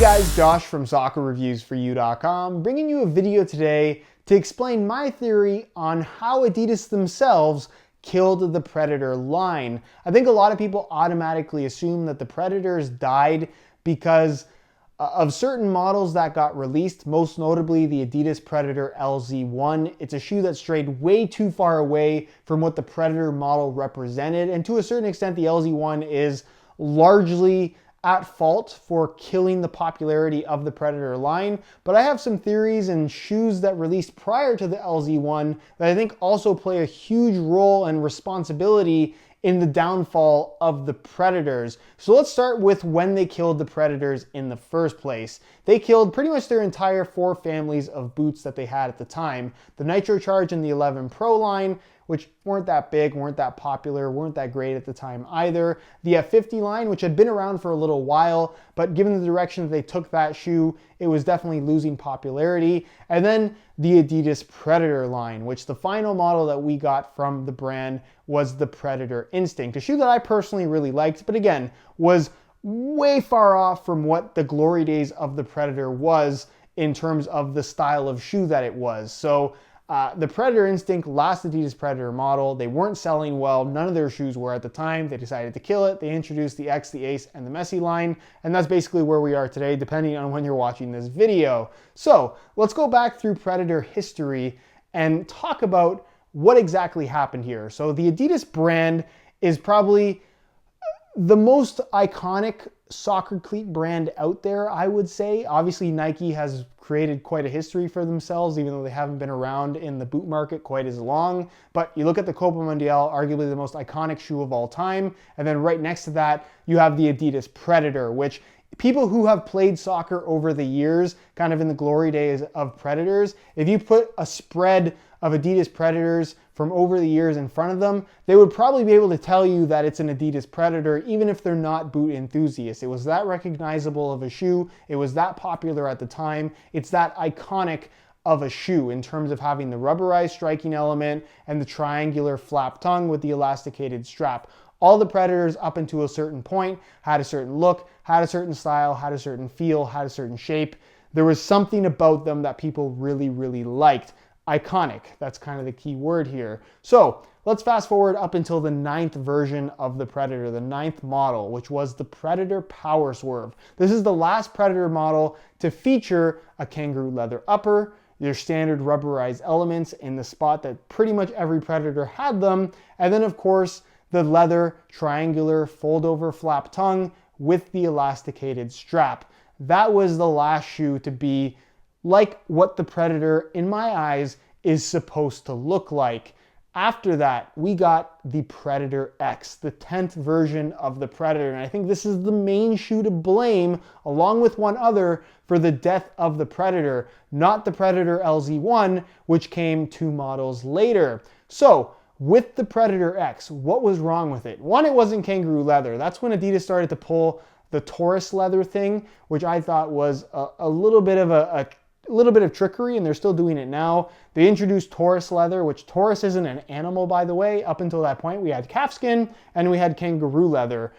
guys, Josh from soccerreviewsforyou.com, bringing you a video today to explain my theory on how Adidas themselves killed the Predator line. I think a lot of people automatically assume that the Predators died because of certain models that got released, most notably the Adidas Predator LZ1. It's a shoe that strayed way too far away from what the Predator model represented, and to a certain extent the LZ1 is largely at fault for killing the popularity of the Predator line. But I have some theories and shoes that released prior to the LZ1 that I think also play a huge role and responsibility in the downfall of the Predators. So let's start with when they killed the Predators in the first place. They killed pretty much their entire 4 families of boots that they had at the time. The Nitro Charge and the 11 Pro line, which weren't that big, weren't that popular, weren't that great at the time either. The F50 line, which had been around for a little while, but given the direction that they took that shoe, it was definitely losing popularity. And then the Adidas Predator line, which the final model that we got from the brand was the Predator Instinct, a shoe that I personally really liked, but again, was way far off from what the glory days of the Predator was in terms of the style of shoe that it was. So the Predator Instinct, last Adidas Predator model, they weren't selling well. None of their shoes were at the time. They decided to kill it. They introduced the X, the Ace, and the Messi line, and that's basically where we are today, depending on when you're watching this video. So let's go back through Predator history and talk about what exactly happened here. So the Adidas brand is probably the most iconic soccer cleat brand out there, I would say. Obviously, Nike has created quite a history for themselves, even though they haven't been around in the boot market quite as long. But you look at the Copa Mundial, arguably the most iconic shoe of all time. And then right next to that, you have the Adidas Predator, which people who have played soccer over the years, kind of in the glory days of Predators, if you put a spread of Adidas Predators from over the years in front of them, they would probably be able to tell you that it's an Adidas Predator, even if they're not boot enthusiasts. It was that recognizable of a shoe. It was that popular at the time. It's that iconic of a shoe in terms of having the rubberized striking element and the triangular flap tongue with the elasticated strap. All the Predators up until a certain point had a certain look, had a certain style, had a certain feel, had a certain shape. There was something about them that people really, really liked. Iconic, that's kind of the key word here. So let's fast forward up until the 9th version of the Predator, the 9th model, which was the Predator Power Swerve. This is the last Predator model to feature a kangaroo leather upper, your standard rubberized elements in the spot that pretty much every Predator had them, and then of course the leather triangular fold over flap tongue with the elasticated strap. That was the last shoe to be like what the Predator, in my eyes, is supposed to look like. After that, we got the Predator X, the 10th version of the Predator. And I think this is the main shoe to blame, along with one other, for the death of the Predator, not the Predator LZ1, which came 2 models later. So, with the Predator X, what was wrong with it? One, it wasn't kangaroo leather. That's when Adidas started to pull the Taurus leather thing, which I thought was a little bit of trickery, and they're still doing it now. They introduced Taurus leather, which Taurus isn't an animal, by the way. Up until that point, we had calfskin and we had kangaroo leather.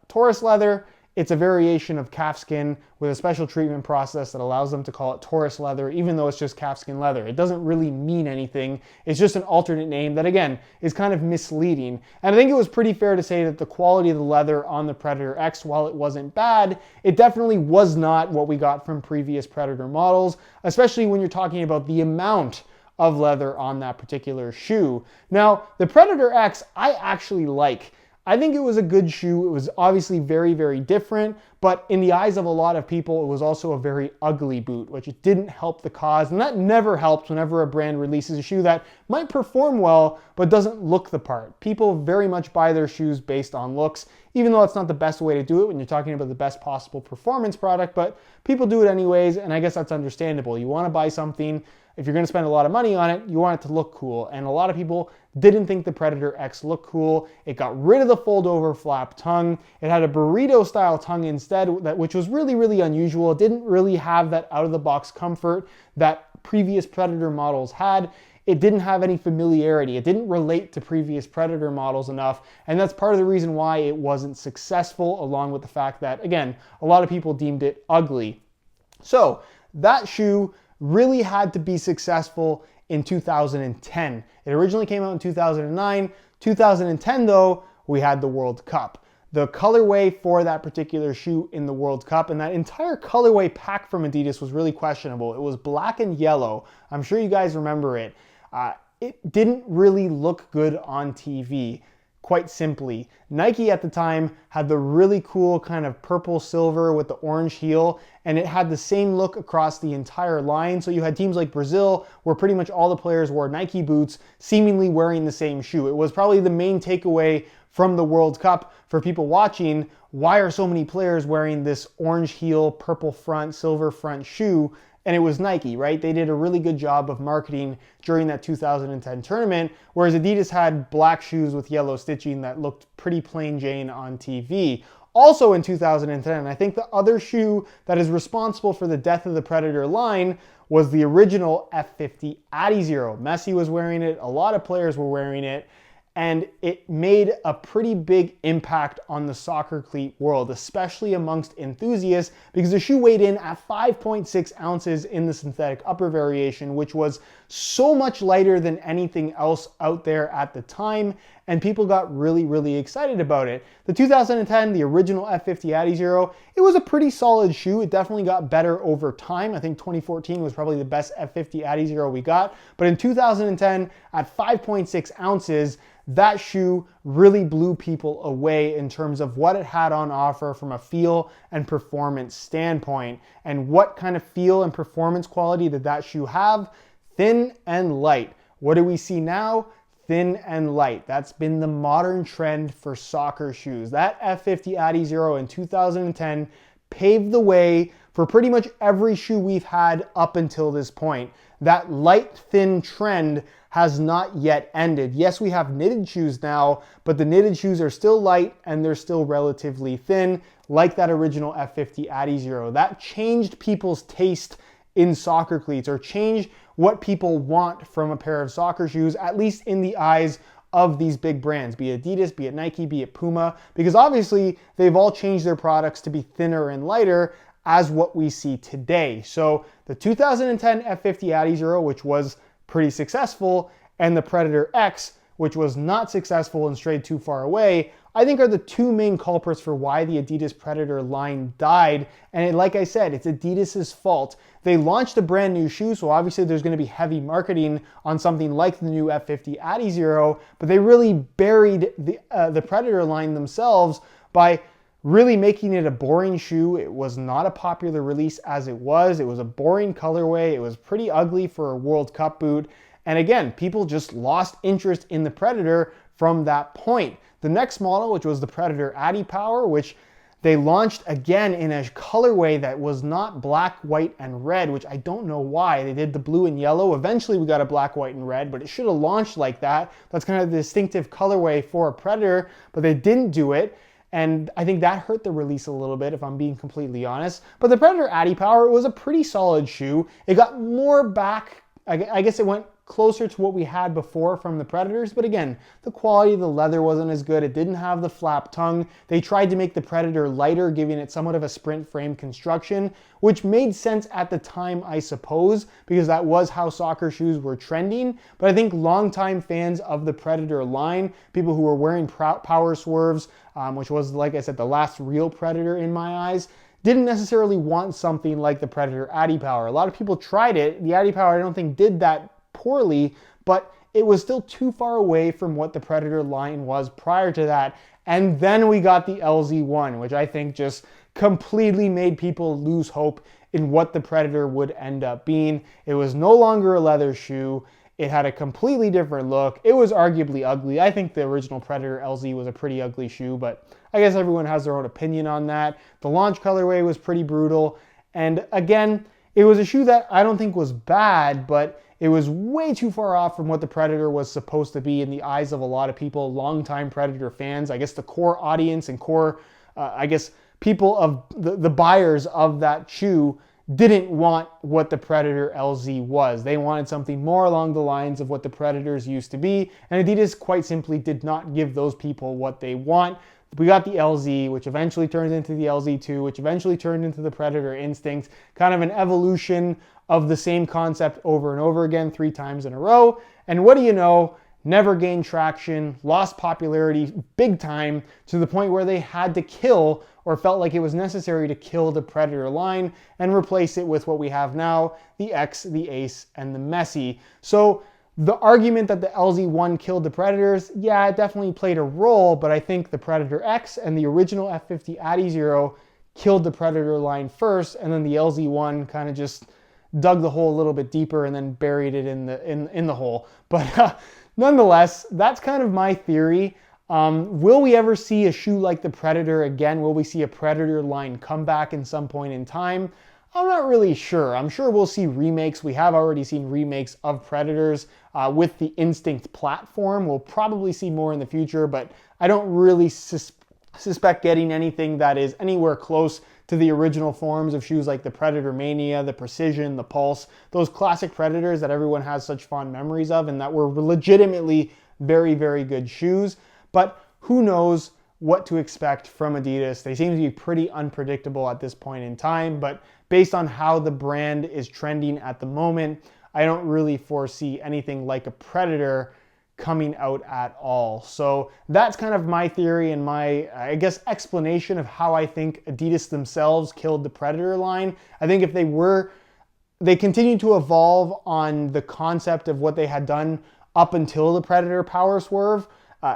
Taurus leather, it's a variation of calfskin with a special treatment process that allows them to call it Taurus leather, even though it's just calfskin leather. It doesn't really mean anything. It's just an alternate name that, again, is kind of misleading. And I think it was pretty fair to say that the quality of the leather on the Predator X, while it wasn't bad, it definitely was not what we got from previous Predator models, especially when you're talking about the amount of leather on that particular shoe. Now, the Predator X, I actually like. I think it was a good shoe. It was obviously very, very different, but in the eyes of a lot of people, it was also a very ugly boot, which it didn't help the cause, and that never helps whenever a brand releases a shoe that might perform well, but doesn't look the part. People very much buy their shoes based on looks, even though it's not the best way to do it when you're talking about the best possible performance product, but people do it anyways, and I guess that's understandable. You want to buy something, if you're going to spend a lot of money on it, you want it to look cool, and a lot of people didn't think the Predator X looked cool. It got rid of the fold-over flap tongue. It had a burrito-style tongue instead, which was really, really unusual. It didn't really have that out-of-the-box comfort that previous Predator models had. It didn't have any familiarity. It didn't relate to previous Predator models enough, and that's part of the reason why it wasn't successful, along with the fact that, again, a lot of people deemed it ugly. So that shoe really had to be successful in 2010. It originally came out in 2009. 2010, though, we had the World Cup. The colorway for that particular shoe in the World Cup, and that entire colorway pack from Adidas was really questionable. It was black and yellow. I'm sure you guys remember it. It didn't really look good on TV, quite simply. Nike at the time had the really cool kind of purple silver with the orange heel, and it had the same look across the entire line. So you had teams like Brazil where pretty much all the players wore Nike boots, seemingly wearing the same shoe. It was probably the main takeaway from the World Cup for people watching. Why are so many players wearing this orange heel, purple front, silver front shoe? And it was Nike, right? They did a really good job of marketing during that 2010 tournament, whereas Adidas had black shoes with yellow stitching that looked pretty plain Jane on TV. Also in 2010, I think the other shoe that is responsible for the death of the Predator line was the original F50 Adizero. Messi was wearing it, a lot of players were wearing it, and it made a pretty big impact on the soccer cleat world, especially amongst enthusiasts, because the shoe weighed in at 5.6 ounces in the synthetic upper variation, which was so much lighter than anything else out there at the time, and people got really, really excited about it. The 2010, the original F50 Adizero, it was a pretty solid shoe. It definitely got better over time. I think 2014 was probably the best F50 Adizero we got, but in 2010, at 5.6 ounces, that shoe really blew people away in terms of what it had on offer from a feel and performance standpoint. And what kind of feel and performance quality did that shoe have? Thin and light. What do we see now? Thin and light. That's been the modern trend for soccer shoes. That F50 Adizero in 2010 paved the way for pretty much every shoe we've had up until this point. That light, thin trend has not yet ended. Yes, we have knitted shoes now, but the knitted shoes are still light and they're still relatively thin, like that original F50 Adizero. That changed people's taste in soccer cleats, or changed what people want from a pair of soccer shoes, at least in the eyes of these big brands, be it Adidas, be it Nike, be it Puma, because obviously they've all changed their products to be thinner and lighter as what we see today. So the 2010 F50 Adizero, which was pretty successful, and the Predator X, which was not successful and strayed too far away, I think are the two main culprits for why the Adidas Predator line died. And like I said, it's Adidas's fault. They launched a brand new shoe, so obviously there's going to be heavy marketing on something like the new F50 Adizero, but they really buried the Predator line themselves by really making it a boring shoe. It was not a popular release as it was. It was a boring colorway. It was pretty ugly for a World Cup boot. And again, people just lost interest in the Predator from that point. The next model, which was the Predator Adipower, which they launched again in a colorway that was not black, white, and red, which I don't know why. They did the blue and yellow. Eventually we got a black, white, and red, but it should have launched like that. That's kind of the distinctive colorway for a Predator, but they didn't do it. And I think that hurt the release a little bit, if I'm being completely honest. But the Predator Adipower was a pretty solid shoe. It got more back, I guess it went closer to what we had before from the Predators, but again, the quality of the leather wasn't as good. It didn't have the flap tongue. They tried to make the Predator lighter, giving it somewhat of a sprint frame construction, which made sense at the time, I suppose, because that was how soccer shoes were trending. But I think longtime fans of the Predator line, people who were wearing power swerves, which was, like I said, the last real Predator in my eyes, didn't necessarily want something like the Predator Adipower. A lot of people tried it. The Adipower, I don't think, did that poorly, but it was still too far away from what the Predator line was prior to that. And then we got the LZ1, which I think just completely made people lose hope in what the Predator would end up being. It was no longer a leather shoe. It had a completely different look. It was arguably ugly. I think the original Predator LZ was a pretty ugly shoe, but I guess everyone has their own opinion on that. The launch colorway was pretty brutal. And again, it was a shoe that I don't think was bad, but it was way too far off from what the Predator was supposed to be in the eyes of a lot of people, longtime Predator fans. I guess the core audience and core, people of the buyers of that shoe didn't want what the Predator LZ was. They wanted something more along the lines of what the Predators used to be, and Adidas quite simply did not give those people what they want. We got the LZ, which eventually turned into the LZ2, which eventually turned into the Predator Instinct, kind of an evolution of the same concept over and over again 3 times in a row. And what do you know? Never gained traction, lost popularity big time, to the point where they had to kill, or felt like it was necessary to kill, the Predator line and replace it with what we have now, the X, the Ace, and the Messi. So the argument that the LZ1 killed the Predators, yeah, it definitely played a role, but I think the Predator X and the original F50 Adi Zero killed the Predator line first, and then the LZ1 kind of just dug the hole a little bit deeper and then buried it in the hole. But nonetheless, that's kind of my theory. Will we ever see a shoe like the Predator again? Will we see a Predator line come back in some point in time? I'm not really sure. I'm sure we'll see remakes. We have already seen remakes of Predators with the Instinct platform. We'll probably see more in the future, but I don't really suspect getting anything that is anywhere close to the original forms of shoes like the Predator Mania, the Precision, the Pulse, those classic Predators that everyone has such fond memories of and that were legitimately very, very good shoes. But who knows what to expect from Adidas. They seem to be pretty unpredictable at this point in time, but based on how the brand is trending at the moment, I don't really foresee anything like a Predator coming out at all. So that's kind of my theory and my, I guess, explanation of how I think Adidas themselves killed the Predator line. I think if they continued to evolve on the concept of what they had done up until the Predator Power Swerve,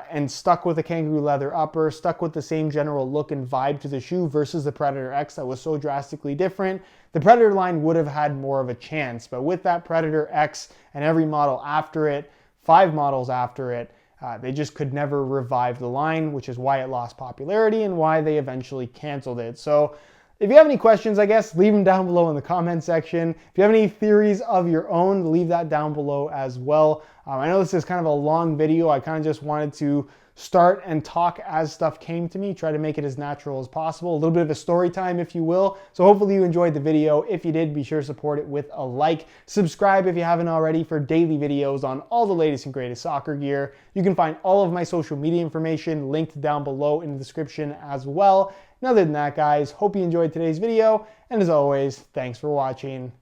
and stuck with the kangaroo leather upper, stuck with the same general look and vibe to the shoe versus the Predator X that was so drastically different, the Predator line would have had more of a chance. But with that Predator X and every model after it, 5 models after it, they just could never revive the line, which is why it lost popularity and why they eventually canceled it. So if you have any questions, I guess, leave them down below in the comment section. If you have any theories of your own, leave that down below as well. I know this is kind of a long video. I kind of just wanted to start and talk as stuff came to me, try to make it as natural as possible, a little bit of a story time, if you will. So hopefully you enjoyed the video. If you did, be sure to support it with a like. Subscribe if you haven't already for daily videos on all the latest and greatest soccer gear. You can find all of my social media information linked down below in the description as well. And other than that, guys, hope you enjoyed today's video. And as always, thanks for watching.